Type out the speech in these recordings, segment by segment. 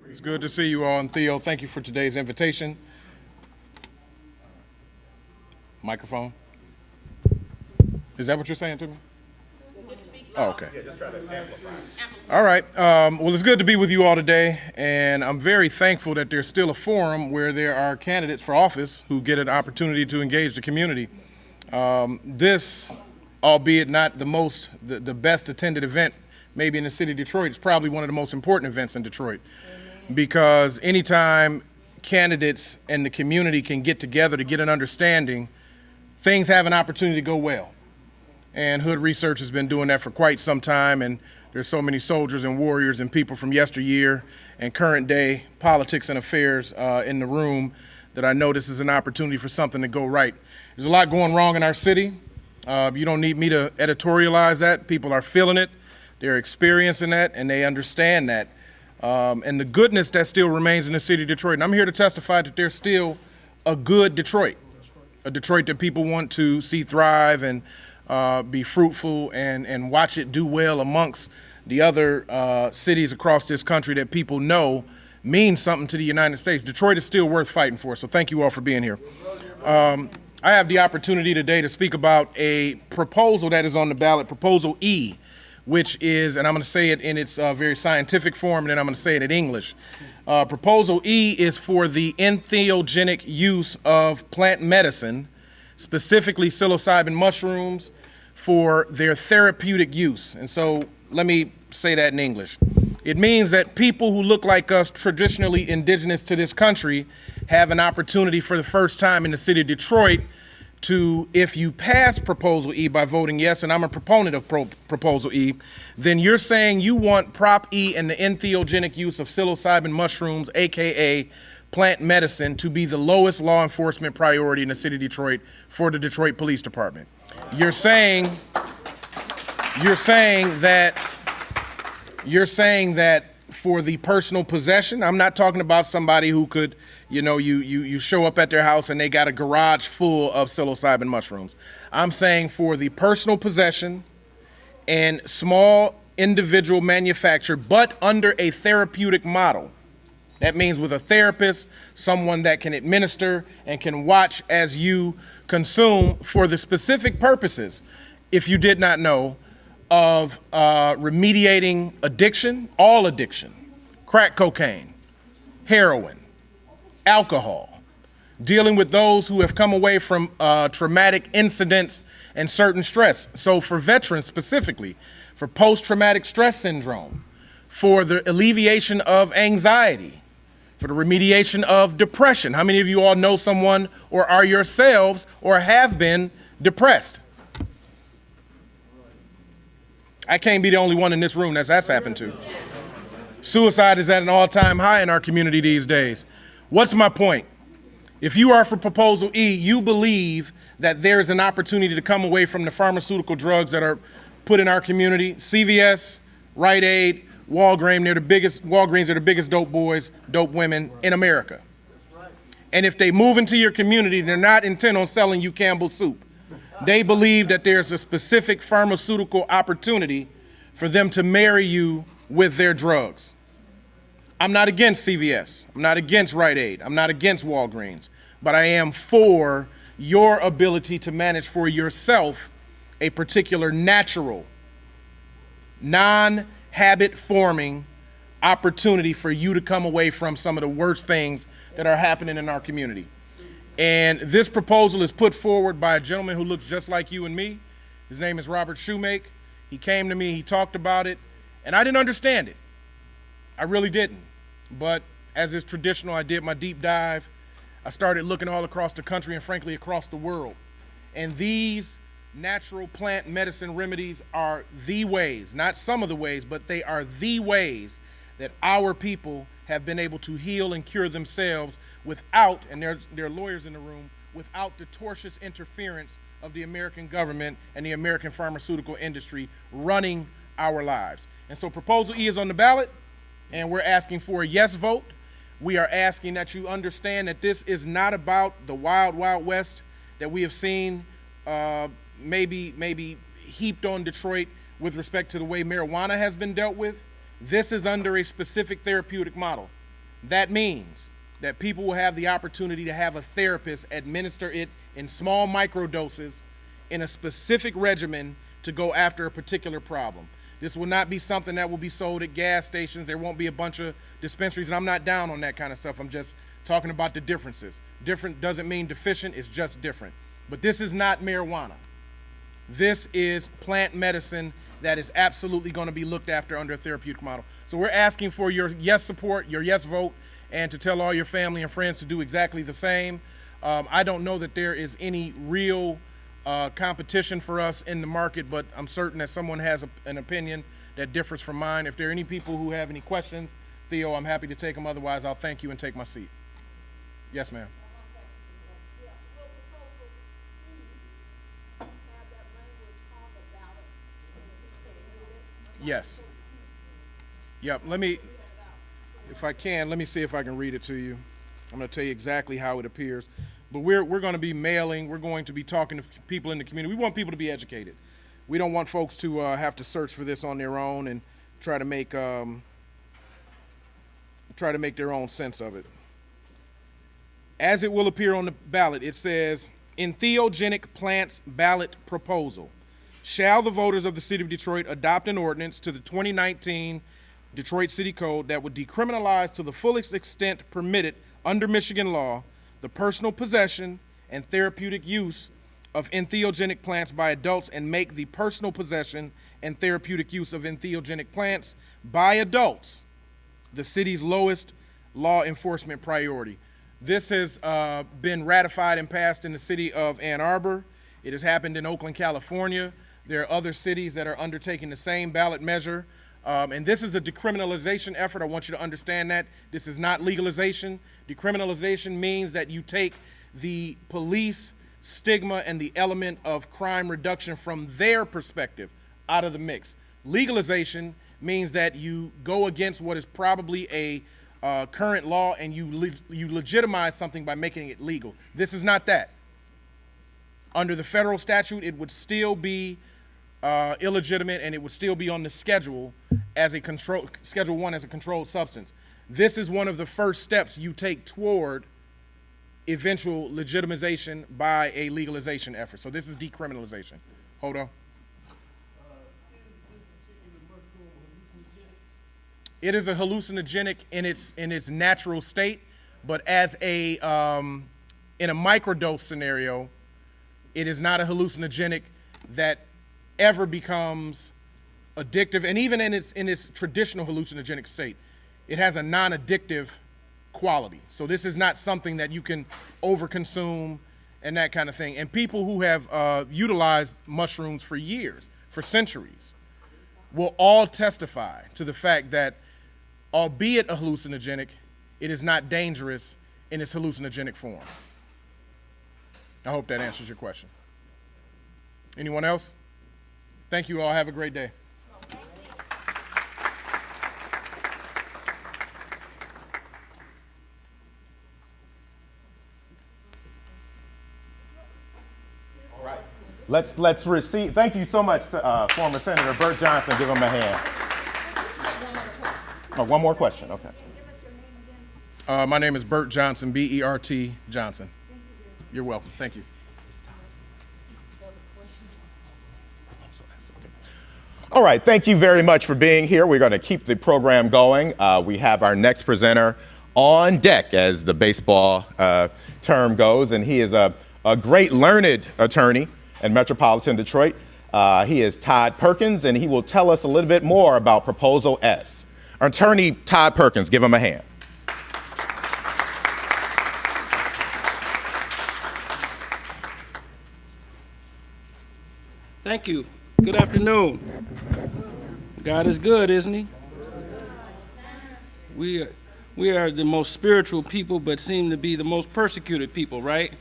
It's good to see you all. And Theo, thank you for today's invitation. Microphone. Is that what you're saying to me? Oh, okay. All right. Well, it's good to be with you all today, and I'm very thankful that there's still a forum where there are candidates for office who get an opportunity to engage the community. This, albeit not the best attended event maybe in the city of Detroit, is probably one of the most important events in Detroit, because anytime candidates and the community can get together to get an understanding, things have an opportunity to go well. And Hood Research has been doing that for quite some time, and there's so many soldiers and warriors and people from yesteryear and current day politics and affairs in the room that I know this is an opportunity for something to go right. There's a lot going wrong in our city. You don't need me to editorialize that. People are feeling it, they're experiencing that, and they understand that. And the goodness that still remains in the city of Detroit. And I'm here to testify that there's still a good Detroit, a Detroit that people want to see thrive and be fruitful and watch it do well amongst the other cities across this country that people know means something to the United States. Detroit is still worth fighting for, so thank you all for being here. I have the opportunity today to speak about a proposal that is on the ballot, Proposal E, which is, and I'm going to say it in its very scientific form, and then I'm going to say it in English. Proposal E is for the entheogenic use of plant medicine, specifically psilocybin mushrooms, for their therapeutic use. And so let me say that in English. It means that people who look like us, traditionally indigenous to this country, have an opportunity for the first time in the city of Detroit to, if you pass Proposal E by voting yes, and I'm a proponent of Proposal E, then you're saying you want Prop E and the entheogenic use of psilocybin mushrooms, AKA plant medicine, to be the lowest law enforcement priority in the city of Detroit for the Detroit Police Department. You're saying that for the personal possession, I'm not talking about somebody who could, you show up at their house and they got a garage full of psilocybin mushrooms. I'm saying for the personal possession and small individual manufacture, but under a therapeutic model. That means with a therapist, someone that can administer and can watch as you consume for the specific purposes, if you did not know, of remediating addiction, all addiction, crack cocaine, heroin, alcohol, dealing with those who have come away from traumatic incidents and certain stress. So for veterans specifically, for post-traumatic stress syndrome, for the alleviation of anxiety, for the remediation of depression. How many of you all know someone or are yourselves or have been depressed? I can't be the only one in this room that's happened to. Suicide is at an all-time high in our community these days. What's my point? If you are for Proposal E, you believe that there is an opportunity to come away from the pharmaceutical drugs that are put in our community. CVS, Rite Aid, Walgreens are the biggest dope boys, dope women in America. And if they move into your community, they're not intent on selling you Campbell's soup. They believe that there's a specific pharmaceutical opportunity for them to marry you with their drugs. I'm not against CVS. I'm not against Rite Aid. I'm not against Walgreens. But I am for your ability to manage for yourself a particular natural, non-habit forming opportunity for you to come away from some of the worst things that are happening in our community. And this proposal is put forward by a gentleman who looks just like you and me. His name is Robert Shoemake. He came to me, he talked about it, and I didn't understand it. I really didn't. But as is traditional, I did my deep dive. I started looking all across the country and frankly across the world. And these natural plant medicine remedies are the ways, not some of the ways, but they are the ways that our people have been able to heal and cure themselves without, and there are lawyers in the room, without the tortious interference of the American government and the American pharmaceutical industry running our lives. And so Proposal E is on the ballot, and we're asking for a yes vote. We are asking that you understand that this is not about the wild, wild west that we have seen maybe heaped on Detroit with respect to the way marijuana has been dealt with. This is under a specific therapeutic model. That means that people will have the opportunity to have a therapist administer it in small microdoses in a specific regimen to go after a particular problem. This will not be something that will be sold at gas stations. There won't be a bunch of dispensaries, and I'm not down on that kind of stuff. I'm just talking about the differences. Different doesn't mean deficient, it's just different. But this is not marijuana. This is plant medicine that is absolutely going to be looked after under a therapeutic model. So we're asking for your yes support, your yes vote, and to tell all your family and friends to do exactly the same. I don't know that there is any real competition for us in the market, but I'm certain that someone has an opinion that differs from mine. If there are any people who have any questions, Theo, I'm happy to take them. Otherwise, I'll thank you and take my seat. Yes, ma'am. Yes. Yep, if I can, let me see if I can read it to you. I'm going to tell you exactly how it appears. But we're going to be mailing, we're going to be talking to people in the community. We want people to be educated. We don't want folks to have to search for this on their own and try to make their own sense of it. As it will appear on the ballot, it says, entheogenic plants ballot proposal. Shall the voters of the city of Detroit adopt an ordinance to the 2019 Detroit City Code that would decriminalize to the fullest extent permitted under Michigan law the personal possession and therapeutic use of entheogenic plants by adults and make the personal possession and therapeutic use of entheogenic plants by adults the city's lowest law enforcement priority. This has been ratified and passed in the city of Ann Arbor. It has happened in Oakland, California. There are other cities that are undertaking the same ballot measure. And this is a decriminalization effort. I want you to understand that. This is not legalization. Decriminalization means that you take the police stigma and the element of crime reduction from their perspective out of the mix. Legalization means that you go against what is probably a current law and you legitimize something by making it legal. This is not that. Under the federal statute, it would still be illegitimate and it would still be on the schedule as a Schedule 1 as a controlled substance. This is one of the first steps you take toward eventual legitimization by a legalization effort. So this is decriminalization. Hold on. It is a hallucinogenic in its natural state, but as a in a microdose scenario, it is not a hallucinogenic that ever becomes addictive, and even in its traditional hallucinogenic state, it has a non-addictive quality. So this is not something that you can overconsume and that kind of thing. And people who have utilized mushrooms for years, for centuries, will all testify to the fact that, albeit a hallucinogenic, it is not dangerous in its hallucinogenic form. I hope that answers your question. Anyone else? Thank you all. Have a great day. All right. Let's receive. Thank you so much, former Senator Burt Johnson. Give him a hand. Oh, one more question. Okay. My name is Burt Johnson, B-E-R-T Johnson. You're welcome. Thank you. All right, thank you very much for being here. We're going to keep the program going. We have our next presenter on deck, as the baseball term goes, and he is a great learned attorney in Metropolitan Detroit. He is Todd Perkins, and he will tell us a little bit more about Proposal S. Attorney Todd Perkins, give him a hand. Thank you. Good afternoon. God is good, isn't he? We are the most spiritual people, but seem to be the most persecuted people, right?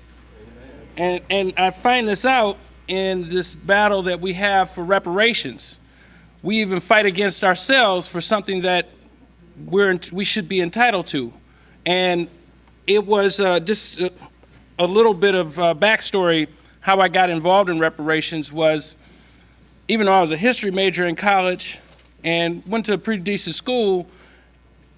And I find this out in this battle that we have for reparations. We even fight against ourselves for something that we should be entitled to. And it was just a little bit of backstory. How I got involved in reparations was, even though I was a history major in college and went to a pretty decent school,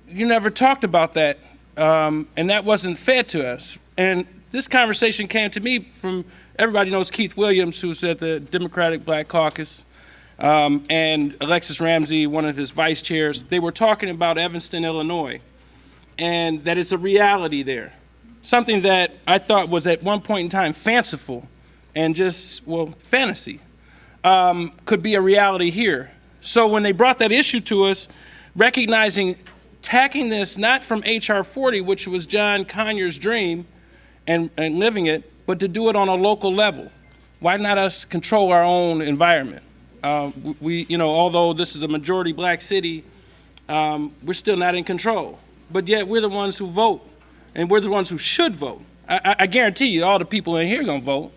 you never talked about that and that wasn't fed to us. And this conversation came to me from, everybody knows Keith Williams, who's at the Democratic Black Caucus, and Alexis Ramsey, one of his vice chairs. They were talking about Evanston, Illinois, and that it's a reality there. Something that I thought was at one point in time fanciful and just, well, fantasy, could be a reality here. So when they brought that issue to us, recognizing, tacking this not from H.R. 40, which was John Conyers' dream, and living it, but to do it on a local level. Why not us control our own environment? Although this is a majority black city, we're still not in control. But yet we're the ones who vote, and we're the ones who should vote. I guarantee you all the people in here are gonna vote.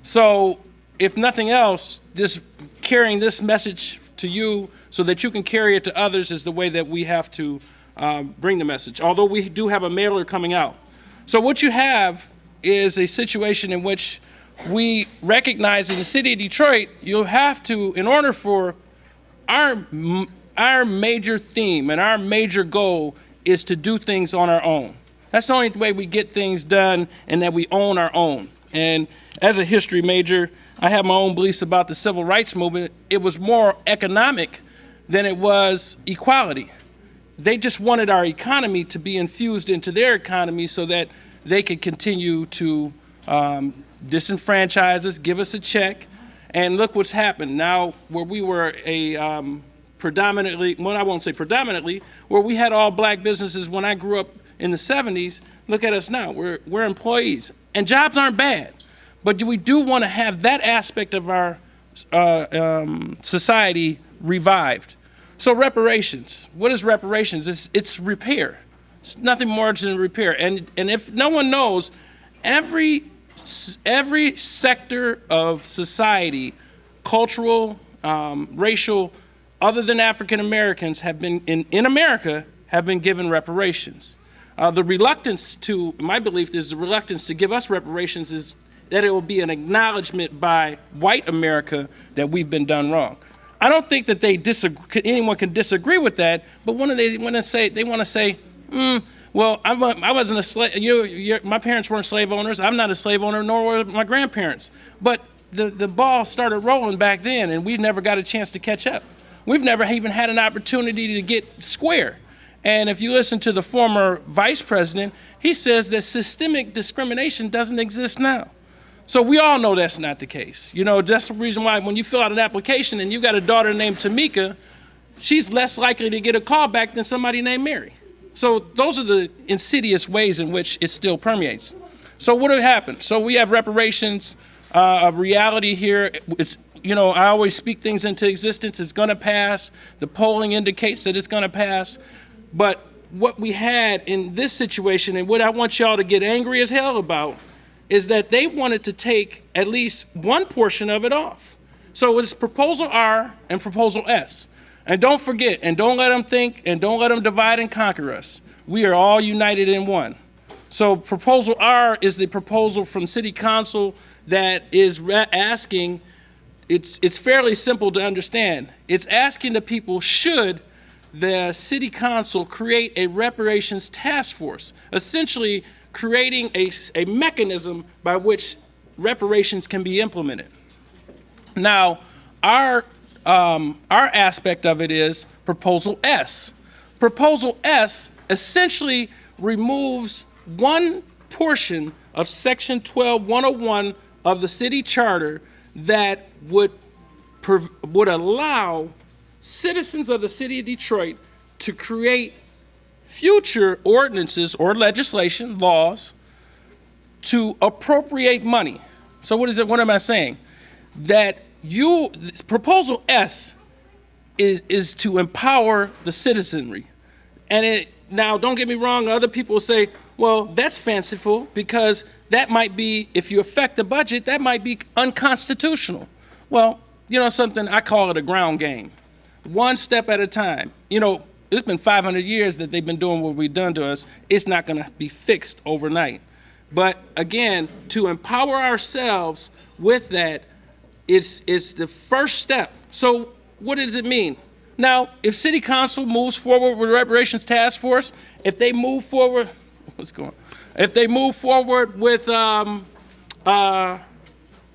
So if nothing else, this carrying this message to you so that you can carry it to others is the way that we have to bring the message, although we do have a mailer coming out. So what you have is a situation in which we recognize in the city of Detroit, you'll have to, in order for our major theme and our major goal is to do things on our own. That's the only way we get things done, and that we own our own. And as a history major, I have my own beliefs about the civil rights movement. It was more economic than it was equality. They just wanted our economy to be infused into their economy so that they could continue to disenfranchise us, give us a check. And look what's happened. Now, where we were a predominantly, well, I won't say predominantly, where we had all black businesses when I grew up in the 70s, look at us now. We're employees. And jobs aren't bad. But we do want to have that aspect of our society revived. So reparations. What is reparations? It's repair. It's nothing more than repair. And if no one knows, every sector of society, cultural, racial, other than African Americans, have been in America have been given reparations. The reluctance to, my belief is the reluctance to give us reparations is that it will be an acknowledgement by white America that we've been done wrong. I don't think that anyone can disagree with that, but they want to say, well, I wasn't a slave. My parents weren't slave owners. I'm not a slave owner, nor were my grandparents. But the ball started rolling back then, and we never got a chance to catch up. We've never even had an opportunity to get square. And if you listen to the former vice president, he says that systemic discrimination doesn't exist now. So we all know that's not the case. You know, that's the reason why when you fill out an application and you got a daughter named Tamika, she's less likely to get a call back than somebody named Mary. So those are the insidious ways in which it still permeates. So what have happened? So we have reparations, a reality here. It's, I always speak things into existence. It's gonna pass. The polling indicates that it's gonna pass. But what we had in this situation, and what I want y'all to get angry as hell about, is that they wanted to take at least one portion of it off. So it's Proposal R and Proposal S. And don't forget, and don't let them think, and don't let them divide and conquer us. We are all united in one. So Proposal R is the proposal from City Council that is asking, it's fairly simple to understand. It's asking the people, should the City Council create a reparations task force, essentially creating a mechanism by which reparations can be implemented. Now, our aspect of it is Proposal S. Proposal S essentially removes one portion of Section 12-101 of the city charter that would allow citizens of the city of Detroit to create future ordinances or legislation, laws, to appropriate money. So what am I saying? That Proposal S is to empower the citizenry. And now, don't get me wrong, other people say, well, that's fanciful because that might be, if you affect the budget, that might be unconstitutional. Well, something, I call it a ground game. One step at a time. It's been 500 years that they've been doing what we've done to us. It's not gonna be fixed overnight. But again, to empower ourselves with that, it's the first step. So what does it mean? Now, if City Council moves forward with the Reparations Task Force, if they move forward, What's going on? If they move forward with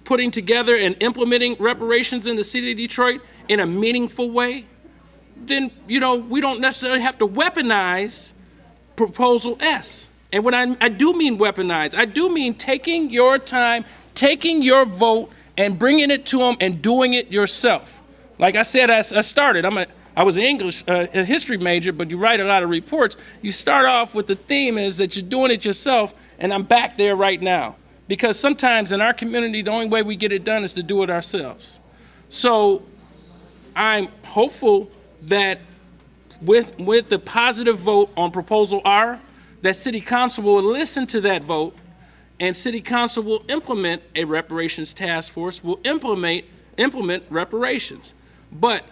putting together and implementing reparations in the city of Detroit in a meaningful way, then, we don't necessarily have to weaponize Proposal S. And when I do mean weaponize, I do mean taking your time, taking your vote, and bringing it to them and doing it yourself. Like I said, I started. I was an English a history major, but you write a lot of reports. You start off with the theme is that you're doing it yourself, and I'm back there right now. Because sometimes in our community, the only way we get it done is to do it ourselves. So I'm hopeful that with the positive vote on Proposal R, that City Council will listen to that vote, and City Council will implement a reparations task force, will implement reparations. But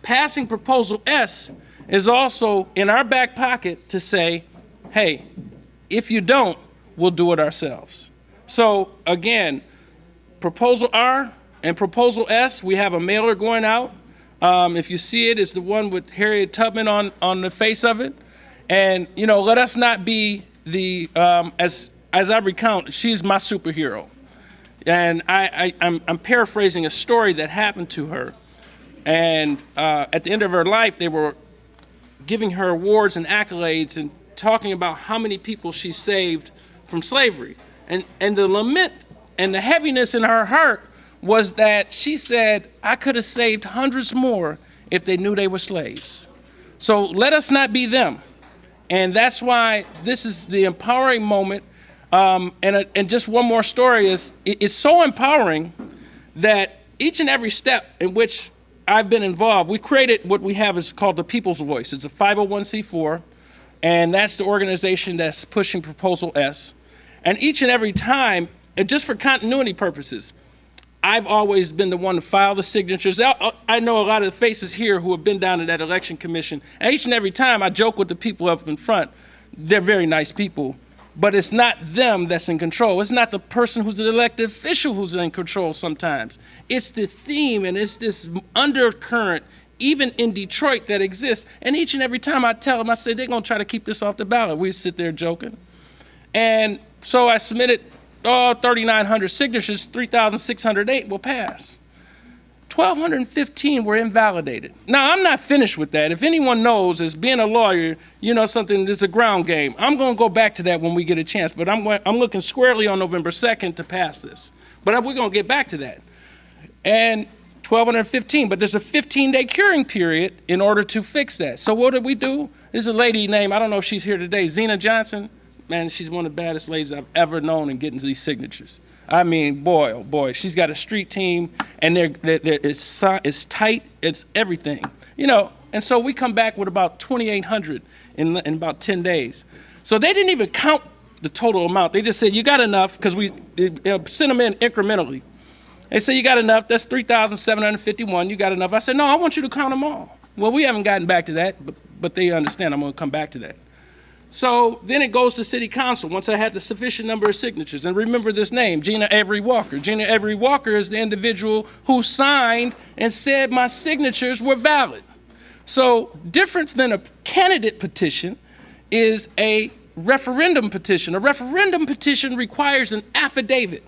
passing Proposal S is also in our back pocket to say, hey, if you don't, we'll do it ourselves. So again, Proposal R and Proposal S, we have a mailer going out. If you see it, it's the one with Harriet Tubman on the face of it. And, let us not be the, as I recount, she's my superhero. And I'm paraphrasing a story that happened to her. And at the end of her life, they were giving her awards and accolades and talking about how many people she saved from slavery. And the lament and the heaviness in her heart was that she said, I could have saved hundreds more if they knew they were slaves. So let us not be them. And that's why this is the empowering moment. And just one more story is, it's so empowering that each and every step in which I've been involved, we created what we have is called the People's Voice. It's a 501c4, and that's the organization that's pushing Proposal S. And each and every time, and just for continuity purposes, I've always been the one to file the signatures. I know a lot of the faces here who have been down to that election commission. And each and every time I joke with the people up in front, they're very nice people, but it's not them that's in control. It's not the person who's an elected official who's in control sometimes. It's the theme and it's this undercurrent, even in Detroit, that exists. And each and every time I tell them, I say, they're gonna try to keep this off the ballot. We sit there joking. And so I submitted 3,900 signatures, 3,608 will pass. 1,215 were invalidated. Now, I'm not finished with that. If anyone knows, as being a lawyer, something, there's a ground game. I'm going to go back to that when we get a chance, but I'm looking squarely on November 2nd to pass this. But we're going to get back to that. And 1,215, but there's a 15-day curing period in order to fix that. So what did we do? There's a lady named, I don't know if she's here today, Zena Johnson. Man, she's one of the baddest ladies I've ever known in getting these signatures. I mean, boy, oh boy, she's got a street team, and it's tight, it's everything. And so we come back with about 2,800 in about 10 days. So they didn't even count the total amount. They just said, you got enough, because we sent them in incrementally. They said, you got enough, that's 3,751, you got enough. I said, no, I want you to count them all. Well, we haven't gotten back to that, but they understand I'm gonna come back to that. So then it goes to City Council once I had the sufficient number of signatures. And remember this name, Gina Avery Walker. Gina Avery Walker is the individual who signed and said my signatures were valid. So different than a candidate petition is a referendum petition. A referendum petition requires an affidavit.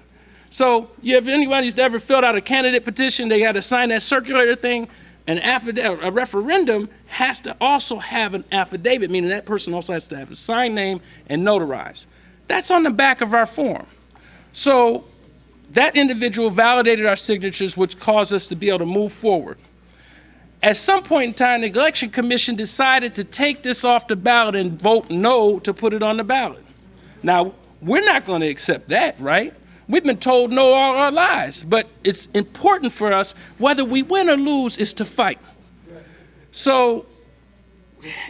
So if anybody's ever filled out a candidate petition, they got to sign that circulator thing. A referendum has to also have an affidavit, meaning that person also has to have a signed name and notarized. That's on the back of our form. So that individual validated our signatures, which caused us to be able to move forward. At some point in time, the Election Commission decided to take this off the ballot and vote no to put it on the ballot. Now, we're not going to accept that, right? We've been told no all our lives, but it's important for us, whether we win or lose, is to fight. So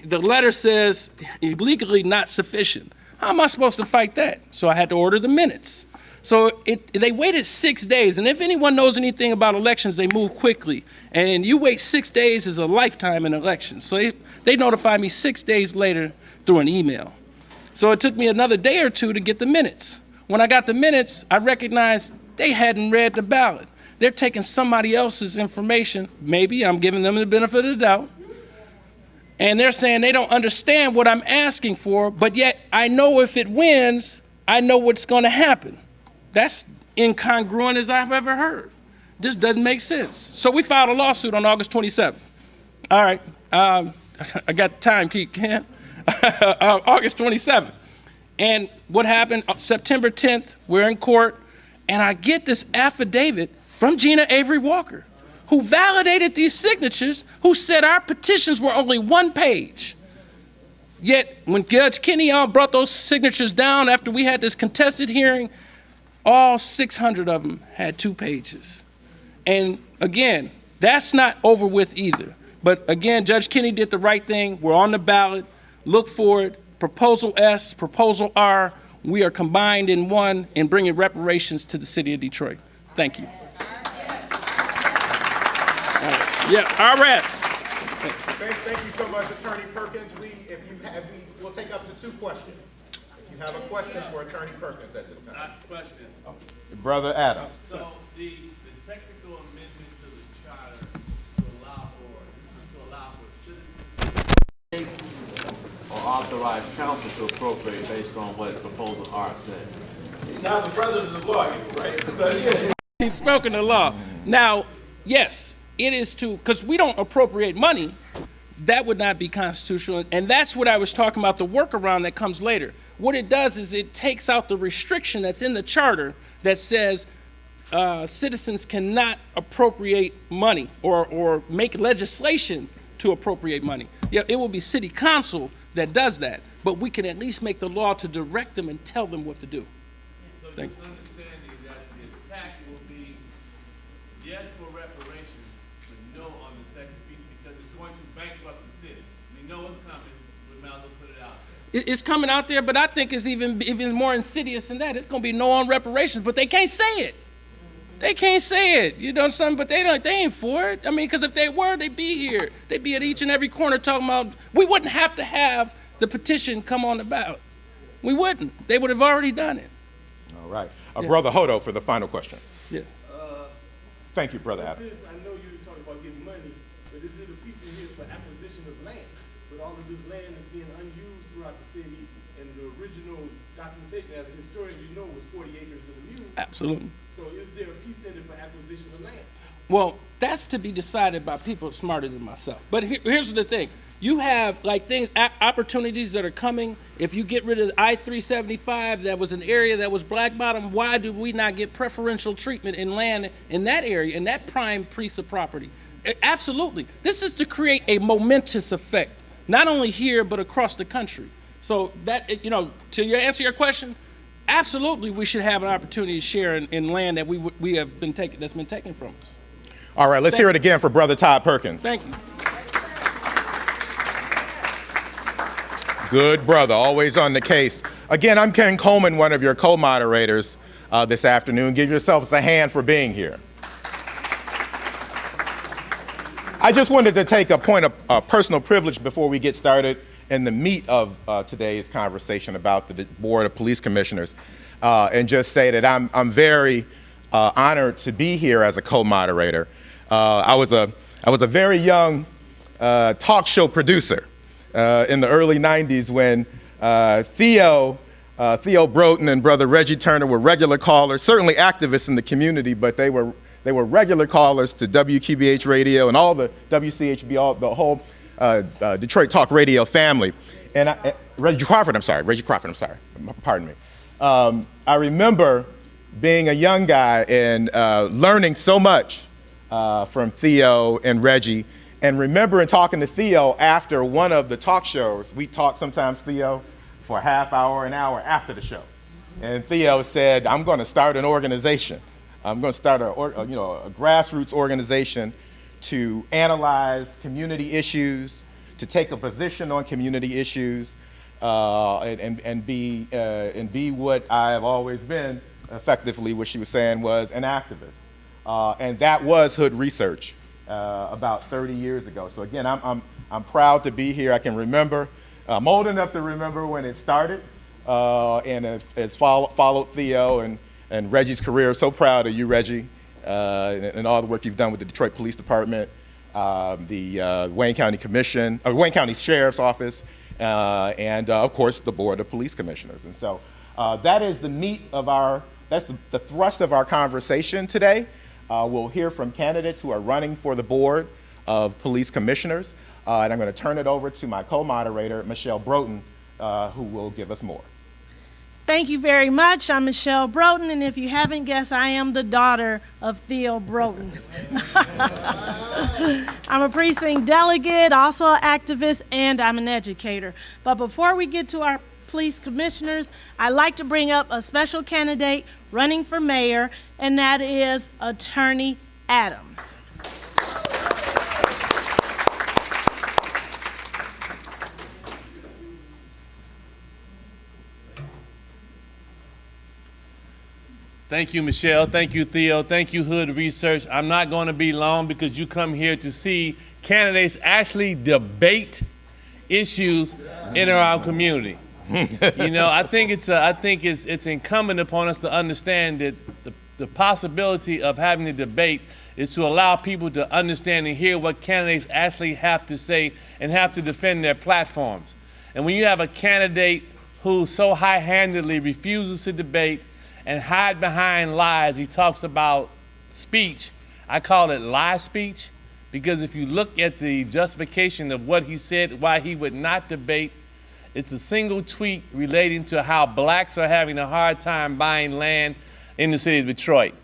the letter says legally not sufficient. How am I supposed to fight that? So I had to order the minutes. So they waited 6 days, and if anyone knows anything about elections, they move quickly. And you wait 6 days is a lifetime in elections. So they notified me 6 days later through an email. So it took me another day or two to get the minutes. When I got the minutes, I recognized they hadn't read the ballot. They're taking somebody else's information. Maybe I'm giving them the benefit of the doubt. And they're saying they don't understand what I'm asking for, but yet I know if it wins, I know what's going to happen. That's incongruent as I've ever heard. This doesn't make sense. So we filed a lawsuit on August 27th. All right, I got time, Ken. August 27th. And what happened, September 10th, we're in court, and I get this affidavit from Gina Avery Walker, who validated these signatures, who said our petitions were only 1 page. Yet, when Judge Kenny brought those signatures down after we had this contested hearing, all 600 of them had 2 pages. And again, that's not over with either. But again, Judge Kenny did the right thing. We're on the ballot. Look for it. Proposal S, Proposal R. We are combined in one in bringing reparations to the city of Detroit. Thank you. Yeah, RS. Thank you so much, Attorney Perkins. We'll take up to 2 questions. If you have a question for Attorney Perkins at this time. Not a question. Brother Adams. So the technical amendment to the charter to allow for citizens or authorize council to appropriate based on what proposal R said. Now the brother's a lawyer, right? So yeah, he's spoken the law. Now, yes, it is because we don't appropriate money. That would not be constitutional. And that's what I was talking about, the workaround that comes later. What it does is it takes out the restriction that's in the charter that says citizens cannot appropriate money or make legislation to appropriate money. Yeah, it will be city council that does that, but we can at least make the law to direct them and tell them what to do. So just understanding that the attack will be yes for reparations, but no on the second piece because it's going to bankrupt the city. We know it's coming. We might as well put it out there. It's coming out there, but I think it's even more insidious than that. It's going to be no on reparations, but they can't say it. They can't say it, you know something, but they ain't for it. I mean, because if they were, they'd be here. They'd be at each and every corner talking about, we wouldn't have to have the petition come on the ballot. We wouldn't. They would have already done it. All right. Brother Hodo for the final question. Yeah. Thank you, Brother Adams. I know you were talking about getting money, but is it a piece in here for acquisition of land? But all of this land is being unused throughout the city, and the original documentation, as a historian, you know, was 40 acres of the mule. Absolutely. So is there a piece in it for acquisition of land? Well, that's to be decided by people smarter than myself. But here's the thing. You have like opportunities that are coming. If you get rid of I-375, that was an area that was black bottom, why do we not get preferential treatment in land in that area, in that prime piece of property? Absolutely. This is to create a momentous effect, not only here, but across the country. So that, you know, to answer your question, absolutely we should have an opportunity to share in land that we have been taken, that's been taken from us. All right, let's hear it again for Brother Todd Perkins. Thank you. Good brother, always on the case. Again, I'm Ken Coleman, one of your co-moderators this afternoon. Give yourselves a hand for being here. I just wanted to take a point of personal privilege before we get started in the meat of today's conversation about the Board of Police Commissioners, and just say that I'm very honored to be here as a co-moderator. I was a very young talk show producer in the early 90s when Theo Broughton and Brother Reggie Turner were regular callers, certainly activists in the community, but they were regular callers to WQBH radio and all the WCHB, the whole Detroit Talk Radio family. And Reggie Crawford, pardon me. I remember being a young guy and learning so much from Theo and Reggie, and remembering talking to Theo after one of the talk shows. We talked sometimes, Theo, for a half hour, an hour after the show. And Theo said, I'm going to start an organization. I'm going to start a grassroots organization to analyze community issues, to take a position on community issues, and be what I have always been, effectively, what she was saying was an activist. And that was Hood Research about 30 years ago. So again, I'm proud to be here. I can remember, I'm old enough to remember when it started, and has followed Theo and Reggie's career. So proud of you, Reggie, and all the work you've done with the Detroit Police Department. the Wayne County Commission, Wayne County Sheriff's Office, and of course the Board of Police Commissioners. And so that is the meat of that's the thrust of our conversation today. We'll hear from candidates who are running for the Board of Police Commissioners, and I'm going to turn it over to my co-moderator, Michelle Broughton, who will give us more. Thank you very much. I'm Michelle Broughton, and if you haven't guessed, I am the daughter of Theo Broughton. I'm a precinct delegate, also an activist, and I'm an educator. But before we get to our police commissioners, I'd like to bring up a special candidate running for mayor, and that is Attorney Adams. Thank you, Michelle. Thank you, Theo. Thank you, Hood Research. I'm not going to be long because you come here to see candidates actually debate issues in our community. You know, I think it's incumbent upon us to understand that the possibility of having a debate is to allow people to understand and hear what candidates actually have to say and have to defend their platforms. And when you have a candidate who so high-handedly refuses to debate and hide behind lies, he talks about speech. I call it lie speech, because if you look at the justification of what he said, why he would not debate, it's a single tweet relating to how blacks are having a hard time buying land in the city of Detroit.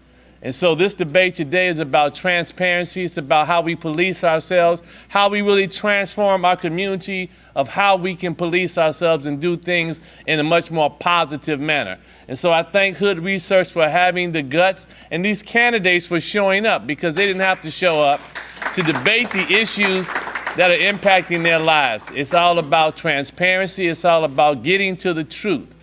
And so this debate today is about transparency. It's about how we police ourselves, how we really transform our community, of how we can police ourselves and do things in a much more positive manner. And so I thank Hood Research for having the guts and these candidates for showing up, because they didn't have to show up to debate the issues that are impacting their lives. It's all about transparency. It's all about getting to the truth.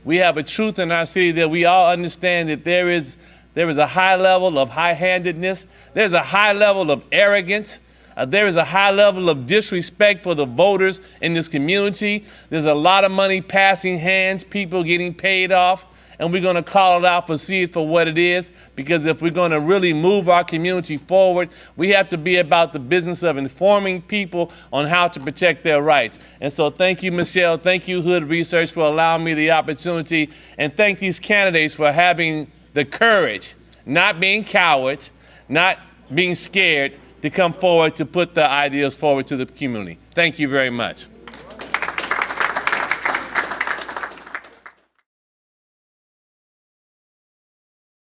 We have a truth in our city that we all understand, that there is a high level of high-handedness. There's a high level of arrogance. There is a high level of disrespect for the voters in this community. There's a lot of money passing hands, people getting paid off, and we're going to call it out see it for what it is, because if we're going to really move our community forward, we have to be about the business of informing people on how to protect their rights. And so thank you, Michelle. Thank you, Hood Research, for allowing me the opportunity, and thank these candidates for having the courage, not being cowards, not being scared, to come forward to put the ideas forward to the community. Thank you very much.